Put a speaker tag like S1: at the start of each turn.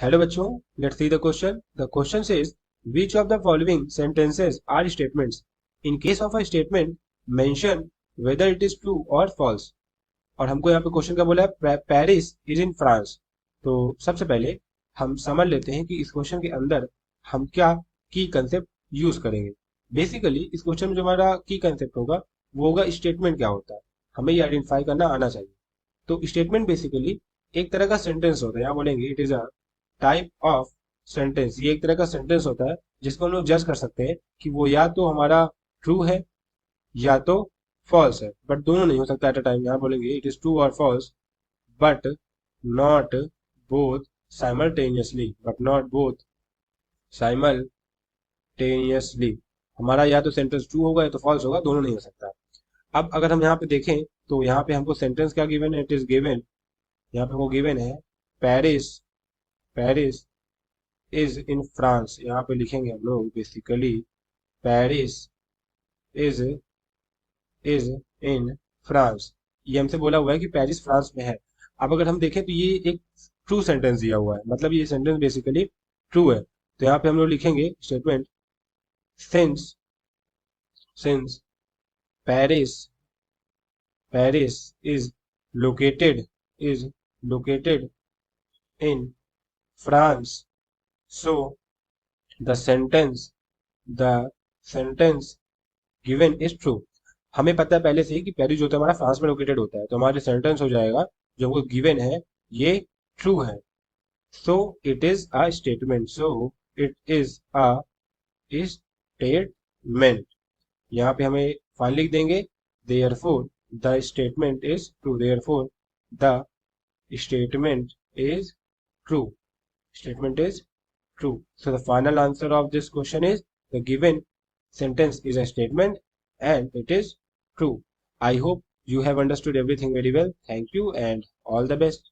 S1: Hello बच्चों, let's see the question. The question says which of the following sentences are statements? In case of a statement, mention whether it is true or false. और हमको यहाँ पे question का बोला है Paris is in France. तो सबसे पहले हम समझ लेते हैं कि इस क्वेश्चन के अंदर हम क्या की कंसेप्ट यूज करेंगे. बेसिकली इस क्वेश्चन में जो हमारा की कंसेप्ट होगा वो होगा स्टेटमेंट क्या होता है. हमें ये आइडेंटिफाई करना आना चाहिए. तो स्टेटमेंट बेसिकली एक तरह का सेंटेंस होता है. यहाँ बोलेंगे it is a type of sentence. ये एक तरह का सेंटेंस होता है जिसको हम लोग जज कर सकते हैं कि वो या तो हमारा ट्रू है या तो फॉल्स है, बट दोनों नहीं हो सकता एट अ टाइम. यहाँ बोलेंगे इट इज ट्रू और false but not both simultaneously. But not both simultaneously. हमारा या तो सेंटेंस ट्रू होगा या तो फॉल्स होगा, दोनों नहीं हो सकता. अब अगर हम यहाँ पे देखें तो यहाँ पे हमको सेंटेंस क्या गिवन है. इट इज गिवन, यहाँ पे हमको गिवन है Paris. Paris is in France. यहाँ पे लिखेंगे हम लोग basically Paris is is in France. ये हमसे बोला हुआ है कि पेरिस फ्रांस में है. अब अगर हम देखें तो ये एक ट्रू सेंटेंस दिया हुआ है, मतलब ये सेंटेंस बेसिकली ट्रू है. तो यहाँ पे हम लोग लिखेंगे statement since since Paris Paris is located in France. So the the sentence given is true. हमें पता है पहले से ही कि पेरिस जो होता है हमारा फ्रांस में लोकेटेड होता है, तो हमारे सेंटेंस हो जाएगा जो हमको गिवन है ये ट्रू है. So it is a statement. So it is a statement. यहाँ पे हमें फाइन लिख देंगे. Therefore the statement is true. Therefore the statement is true. Statement is true. So the final answer of this question is the given sentence is a statement and it is true. I hope you have understood everything very well. Thank you and all the best.